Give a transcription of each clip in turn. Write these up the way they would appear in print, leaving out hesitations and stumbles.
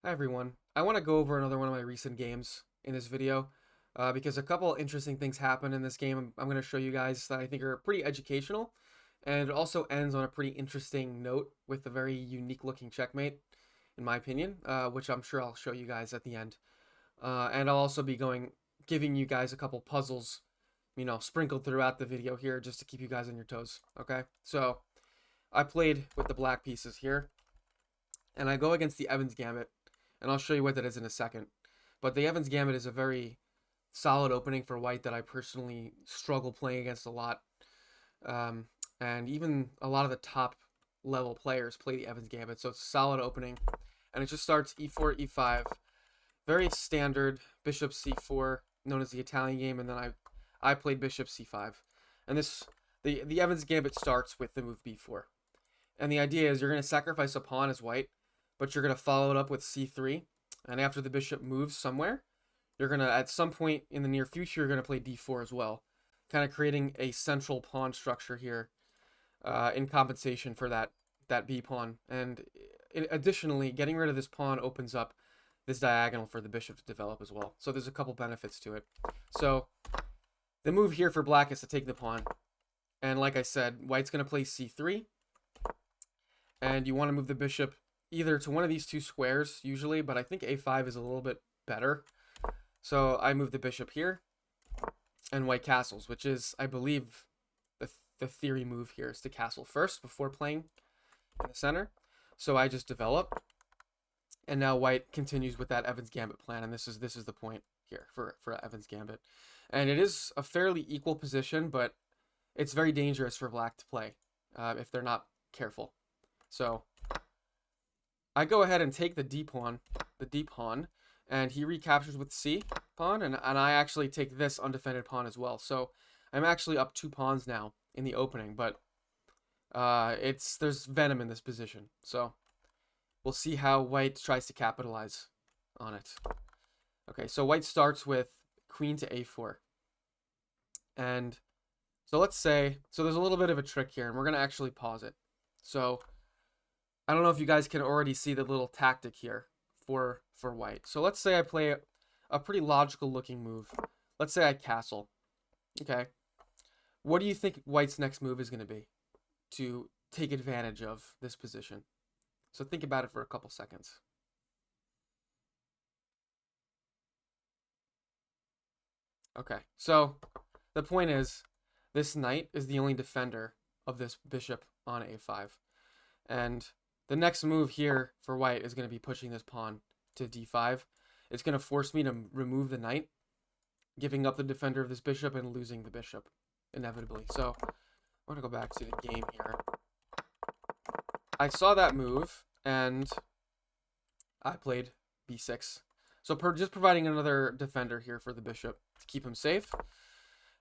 Hi everyone. I want to go over another one of my recent games in this video because a couple interesting things happened in this game. I'm going to show you guys that I think are pretty educational, and it also ends on a pretty interesting note with a very unique looking checkmate, in my opinion, which I'm sure I'll show you guys at the end. And I'll also be giving you guys a couple puzzles, sprinkled throughout the video here just to keep you guys on your toes. Okay, so I played with the black pieces here, and I go against the Evans Gambit, and I'll show you what that is in a second. But the Evans Gambit is a very solid opening for white that I personally struggle playing against a lot. Um, and even a lot of the top level players play the Evans Gambit, so it's a solid opening. And it just starts e4, e5. Very standard bishop c4, known as the Italian game, and then I played bishop c5. And the Evans Gambit starts with the move b4. And the idea is you're going to sacrifice a pawn as white, but you're going to follow it up with c3. And after the bishop moves somewhere, you're going to, at some point in the near future, you're going to play d4 as well, kind of creating a central pawn structure here in compensation for that b pawn. And additionally, getting rid of this pawn opens up this diagonal for the bishop to develop as well. So there's a couple benefits to it. So the move here for black is to take the pawn. And like I said, white's going to play c3. And you want to move the bishop either to one of these two squares, usually, but I think a5 is a little bit better. So I move the bishop here, and white castles, which is, I believe, the theory move here is to castle first before playing in the center. So I just develop, and now white continues with that Evans Gambit plan, and this is the point here for Evans Gambit. And it is a fairly equal position, but it's very dangerous for black to play if they're not careful. So I go ahead and take the d pawn, and he recaptures with c pawn, and I actually take this undefended pawn as well. So I'm actually up 2 pawns now in the opening, but there's venom in this position. So we'll see how white tries to capitalize on it. Okay, so white starts with queen to a4. And so let's say, so there's a little bit of a trick here, and we're going to actually pause it. So I don't know if you guys can already see the little tactic here for white. So let's say I play a pretty logical looking move. Let's say I castle. Okay. What do you think white's next move is going to be to take advantage of this position? So think about it for a couple seconds. Okay. So the point is, this knight is the only defender of this bishop on a5. And the next move here for white is going to be pushing this pawn to d5. It's going to force me to remove the knight, giving up the defender of this bishop and losing the bishop, inevitably. So I want to go back to the game here. I saw that move, and I played b6. So just providing another defender here for the bishop to keep him safe.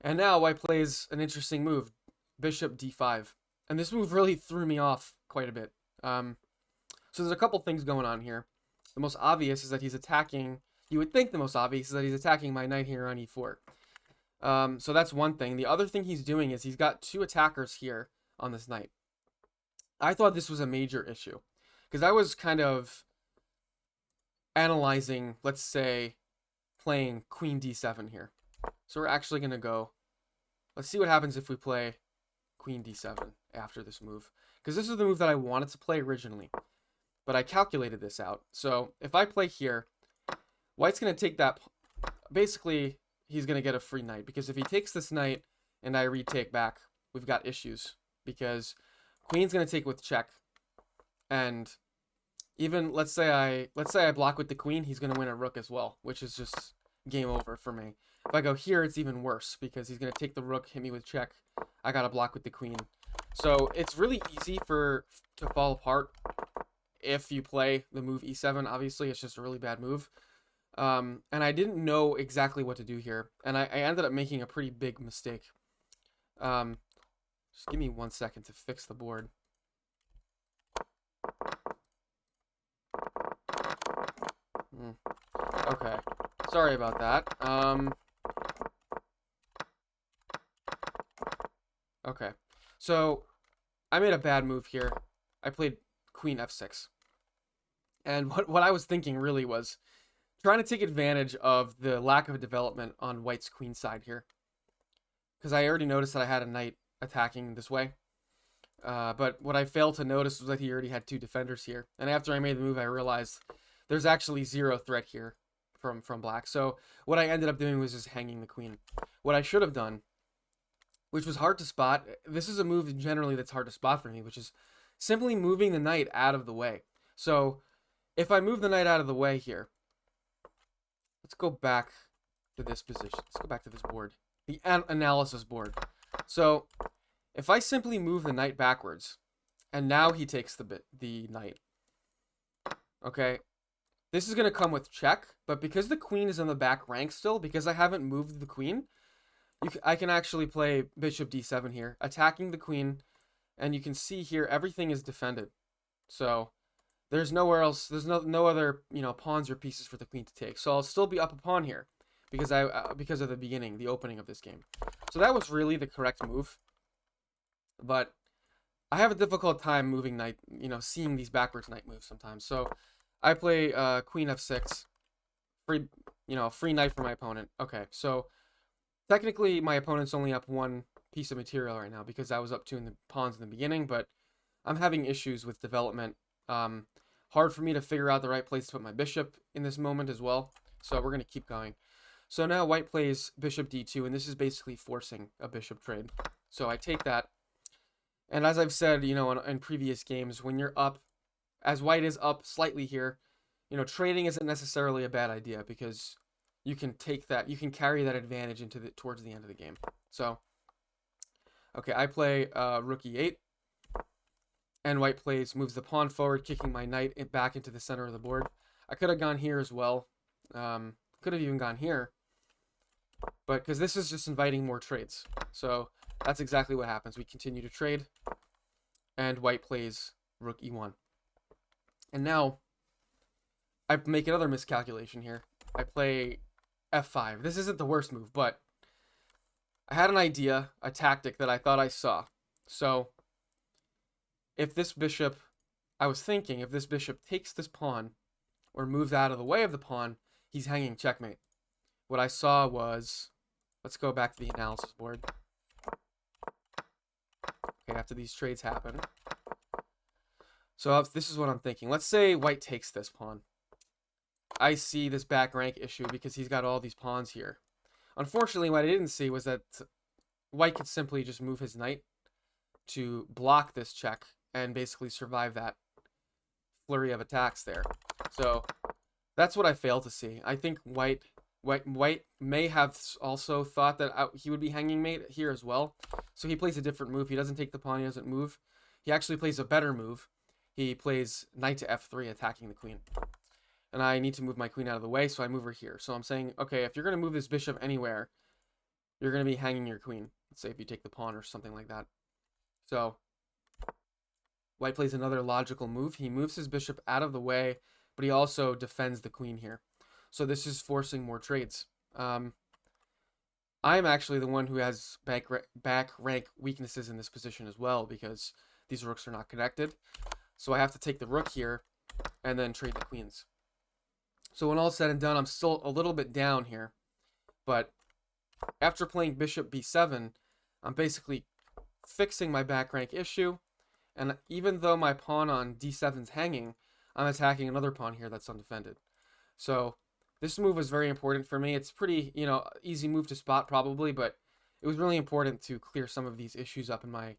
And now white plays an interesting move, bishop d5. And this move really threw me off quite a bit. So there's a couple things going on here. The most obvious is that he's attacking, you would think the most obvious is that he's attacking my knight here on e4. So that's one thing. The other thing he's doing is he's got 2 attackers here on this knight. I thought this was a major issue because I was kind of analyzing, let's say, playing queen d7 here. So we're actually going to go, let's see what happens if we play queen d7 after this move. Because this is the move that I wanted to play originally. But I calculated this out. So if I play here, white's going to take that. Basically, he's going to get a free knight. Because if he takes this knight and I retake back, we've got issues. Because queen's going to take with check. And even, let's say I block with the queen, he's going to win a rook as well. Which is just game over for me. If I go here, it's even worse. Because he's going to take the rook, hit me with check. I got to block with the queen. So it's really easy to fall apart if you play the move e7. Obviously, it's just a really bad move. And I didn't know exactly what to do here. And I ended up making a pretty big mistake. Just give me 1 second to fix the board. Okay. Sorry about that. Okay. So I made a bad move here. I played queen f6. And what I was thinking really was trying to take advantage of the lack of development on white's queen side here. Because I already noticed that I had a knight attacking this way. But what I failed to notice was that he already had 2 defenders here. And after I made the move, I realized there's actually 0 threat here from black. So what I ended up doing was just hanging the queen. What I should have done, which was hard to spot, this is a move generally that's hard to spot for me, which is simply moving the knight out of the way. So if I move the knight out of the way here, let's go back to this position. Let's go back to this board, the analysis board. So if I simply move the knight backwards, and now he takes the knight, okay, this is going to come with check, but because the queen is in the back rank still, because I haven't moved the queen, I can actually play bishop d7 here, attacking the queen, and you can see here everything is defended. So there's nowhere else, there's no other, pawns or pieces for the queen to take. So I'll still be up a pawn here because because of the opening of this game. So that was really the correct move. But I have a difficult time moving knight, seeing these backwards knight moves sometimes. So I play queen f6, free knight for my opponent. Okay, so technically my opponent's only up 1 piece of material right now because I was up 2 in the pawns in the beginning, but I'm having issues with development. Hard for me to figure out the right place to put my bishop in this moment as well. So we're going to keep going. So now white plays bishop d2, and this is basically forcing a bishop trade. So I take that. And as I've said, in previous games, when you're up, as white is up slightly here, trading isn't necessarily a bad idea because you can carry that advantage towards the end of the game. So, okay, I play rook e8, and white moves the pawn forward, kicking my knight back into the center of the board. I could have gone here as well. Could have even gone here, but because this is just inviting more trades. So that's exactly what happens. We continue to trade, and white plays rook e1. And now I make another miscalculation here. I play f5. This isn't the worst move, but I had an idea, a tactic that I thought I saw. So if this bishop takes this pawn or moves out of the way of the pawn, he's hanging checkmate. What I saw was, let's go back to the analysis board. Okay, after these trades happen. So this is what I'm thinking. Let's say white takes this pawn. I see this back rank issue because he's got all these pawns here. Unfortunately, what I didn't see was that white could simply just move his knight to block this check and basically survive that flurry of attacks there. So that's what I failed to see. I think white may have also thought that he would be hanging mate here as well. So he plays a different move. He doesn't take the pawn. He doesn't move. He actually plays a better move. He plays knight to f3, attacking the queen. And I need to move my queen out of the way, so I move her here. So I'm saying, okay, if you're going to move this bishop anywhere, you're going to be hanging your queen. Let's say if you take the pawn or something like that. So white plays another logical move. He moves his bishop out of the way, but he also defends the queen here. So this is forcing more trades. I'm actually the one who has back rank weaknesses in this position as well because these rooks are not connected. So I have to take the rook here and then trade the queens. So when all is said and done, I'm still a little bit down here. But after playing bishop b7, I'm basically fixing my back rank issue. And even though my pawn on d7 is hanging, I'm attacking another pawn here that's undefended. So this move was very important for me. It's pretty, easy move to spot probably, but it was really important to clear some of these issues up in my,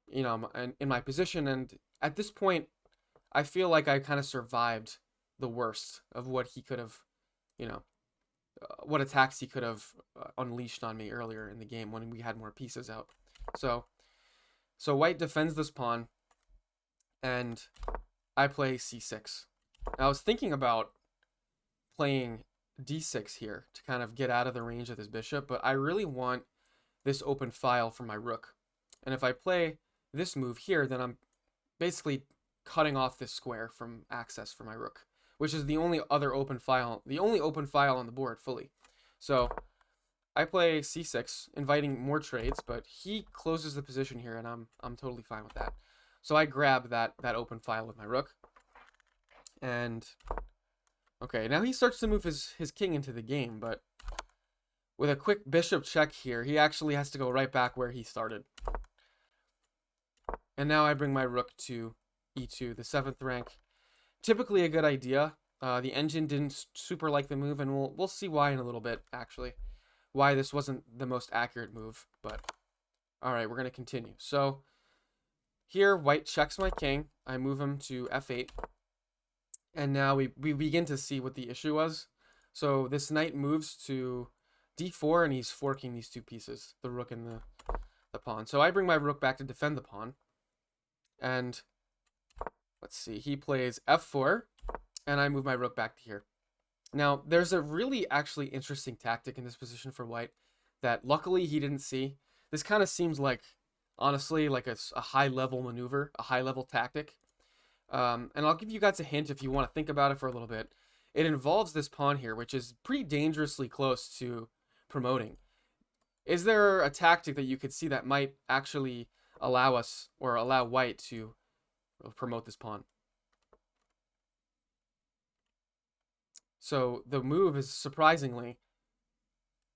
in my position. And at this point, I feel like I kind of survived the worst of what he could have, what attacks he could have unleashed on me earlier in the game when we had more pieces out. So white defends this pawn, and I play c6. Now, I was thinking about playing d6 here to kind of get out of the range of this bishop, but I really want this open file for my rook. And if I play this move here, then I'm basically cutting off this square from access for my rook, which is the only open file on the board fully. So I play c6, inviting more trades, but he closes the position here, and I'm totally fine with that. So I grab that open file with my rook, And okay, now he starts to move his king into the game, but with a quick bishop check here, he actually has to go right back where he started. And now I bring my rook to e2, the 7th rank. Typically a good idea. The engine didn't super like the move, and we'll see why in a little bit, actually. Why this wasn't the most accurate move, but alright, we're going to continue. So here, white checks my king. I move him to f8. And now we begin to see what the issue was. So this knight moves to d4, and he's forking these two pieces, the rook and the pawn. So I bring my rook back to defend the pawn. And let's see, he plays f4, and I move my rook back to here. Now, there's a really actually interesting tactic in this position for white that luckily he didn't see. This kind of seems like, honestly, like a high-level maneuver, a high-level tactic. And I'll give you guys a hint if you want to think about it for a little bit. It involves this pawn here, which is pretty dangerously close to promoting. Is there a tactic that you could see that might actually allow us, or allow white to promote this pawn? So the move is surprisingly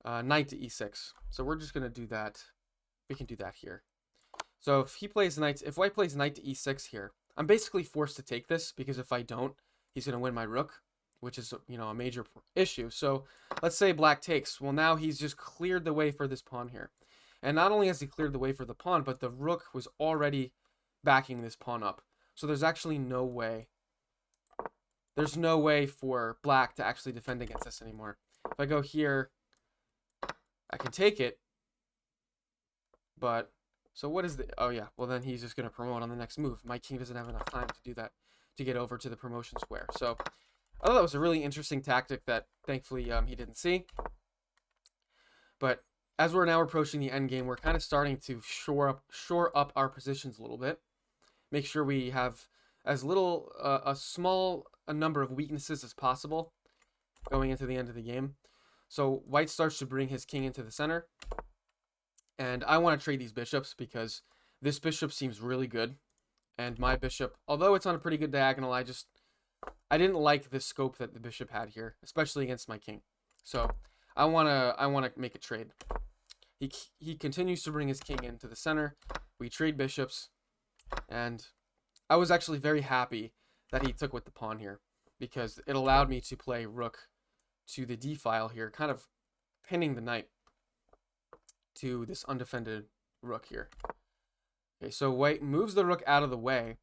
knight to e6. So we're just going to do that. We can do that here. So if white plays knight to e6 here, I'm basically forced to take this, because if I don't, he's going to win my rook, which is, a major issue. So let's say black takes. Well, now he's just cleared the way for this pawn here. And not only has he cleared the way for the pawn, but the rook was already backing this pawn up. So there's actually no way. There's no way for black to actually defend against this anymore. If I go here, I can take it. But, so what is the... Oh, yeah. Well, then he's just going to promote on the next move. My king doesn't have enough time to do that, to get over to the promotion square. So I thought that was a really interesting tactic that, thankfully, he didn't see. But as we're now approaching the endgame, we're kind of starting to shore up our positions a little bit. Make sure we have as little, a small number of weaknesses as possible going into the end of the game. So white starts to bring his king into the center. And I want to trade these bishops because this bishop seems really good. And my bishop, although it's on a pretty good diagonal, I didn't like the scope that the bishop had here, especially against my king. So I want to make a trade. He continues to bring his king into the center. We trade bishops, and I was actually very happy that he took with the pawn here, because it allowed me to play rook to the d file here, kind of pinning the knight to this undefended rook here. Okay, so white moves the rook out of the way,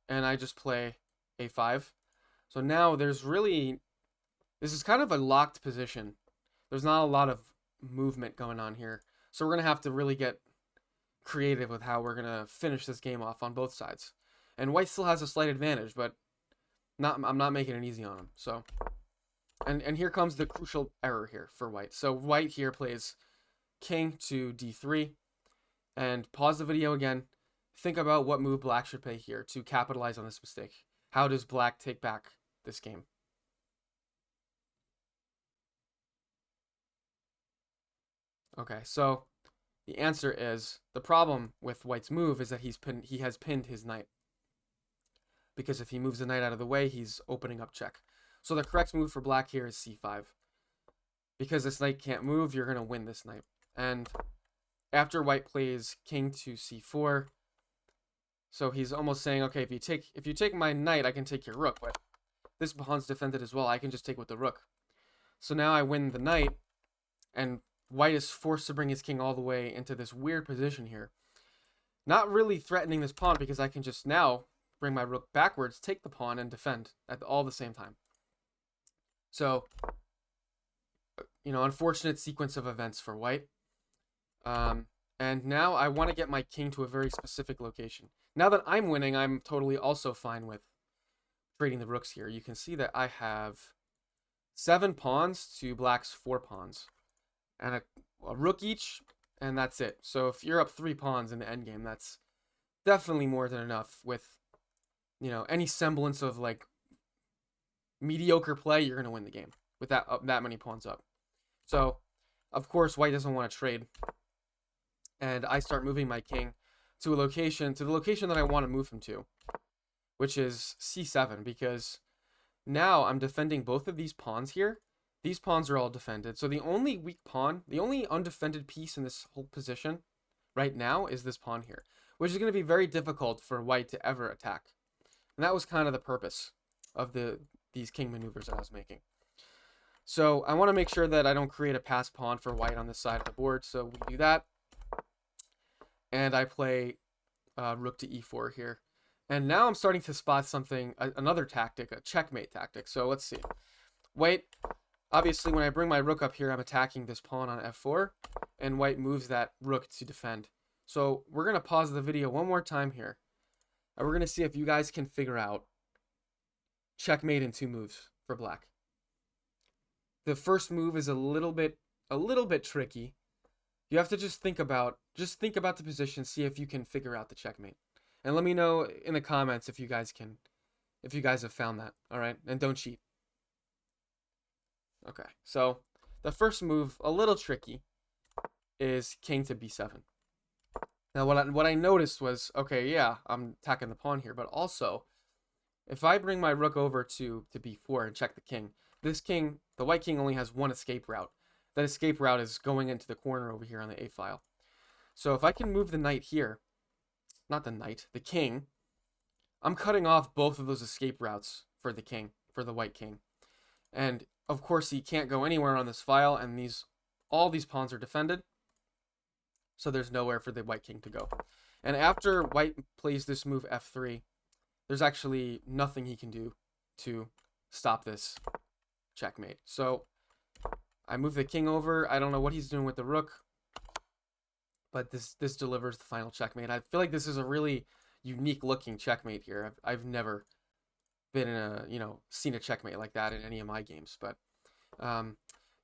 and I just play a5. So now this is kind of a locked position. There's not a lot of movement going on here. So we're going to have to really get creative with how we're going to finish this game off on both sides. And white still has a slight advantage, but I'm not making it easy on him. So, and here comes the crucial error here for white. So white here plays king to d3. And pause the video again. Think about what move black should play here to capitalize on this mistake. How does black take back this game? Okay, so the answer is, the problem with white's move is that he has pinned his knight. Because if he moves the knight out of the way, he's opening up check. So the correct move for black here is c5. Because this knight can't move, you're going to win this knight. And after white plays king to c4, so he's almost saying, okay, if you take my knight, I can take your rook, but this pawn's defended as well. I can just take with the rook. So now I win the knight, and white is forced to bring his king all the way into this weird position here. Not really threatening this pawn, because I can just now bring my rook backwards, take the pawn, and defend at all the same time. So, unfortunate sequence of events for white. And now I want to get my king to a very specific location. Now that I'm winning, I'm totally also fine with trading the rooks here. You can see that I have 7 pawns to black's 4 pawns. And a rook each, and that's it. So if you're up 3 pawns in the endgame, that's definitely more than enough. With, any semblance of, mediocre play, you're going to win the game with that many pawns up. So, of course, white doesn't want to trade. And I start moving my king to the location that I want to move him to, which is c7, because Now I'm defending both of these pawns here. These pawns are all defended. So the only weak pawn, the only undefended piece in this whole position right now is this pawn here, which is going to be very difficult for white to ever attack. And that was kind of the purpose of these king maneuvers that I was making. So I want to make sure that I don't create a passed pawn for white on this side of the board. So we do that. And I play rook to e4 here. And now I'm starting to spot something, another tactic, a checkmate tactic. So let's see. White, obviously when I bring my rook up here, I'm attacking this pawn on f4. And white moves that rook to defend. So we're going to pause the video one more time here. And we're going to see if you guys can figure out checkmate in 2 moves for black. The first move is a little bit tricky. You have to just think about the position, see if you can figure out the checkmate. And let me know in the comments if you guys have found that. All right? And don't cheat. Okay. So, the first move, a little tricky, is king to b7. Now what I noticed was, okay, yeah, I'm attacking the pawn here, but also if I bring my rook over to b4 and check the king, this king, the white king, only has one escape route. That escape route is going into the corner over here on the a file. So if I can move the knight here, not the knight, the king, I'm cutting off both of those escape routes for the king, for the white king. And of course he can't go anywhere on this file, and all these pawns are defended. So there's nowhere for the white king to go. And after white plays this move f3, there's actually nothing he can do to stop this checkmate. So I move the king over. I don't know what he's doing with the rook, but this delivers the final checkmate. I feel like this is a really unique looking checkmate here. I've never been in a, seen a checkmate like that in any of my games. But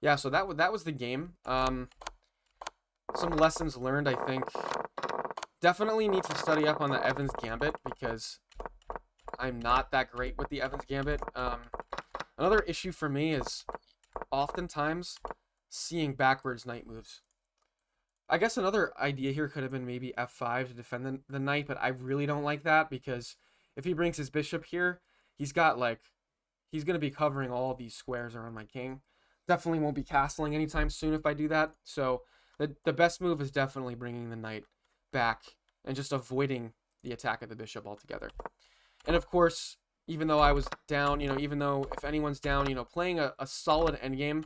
yeah, so that was the game. Some lessons learned, I think. Definitely need to study up on the Evans Gambit because I'm not that great with the Evans Gambit. Another issue for me is oftentimes seeing backwards knight moves. I guess another idea here could have been maybe f5 to defend the knight, but I really don't like that because if he brings his bishop here, he's going to be covering all these squares around my king. Definitely won't be castling anytime soon if I do that. So the best move is definitely bringing the knight back and just avoiding the attack of the bishop altogether. And of course, even though I was down, even though if anyone's down, playing a solid endgame,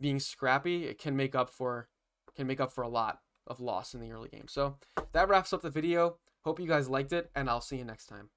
being scrappy, it can make up for a lot of loss in the early game. So that wraps up the video. Hope you guys liked it, and I'll see you next time.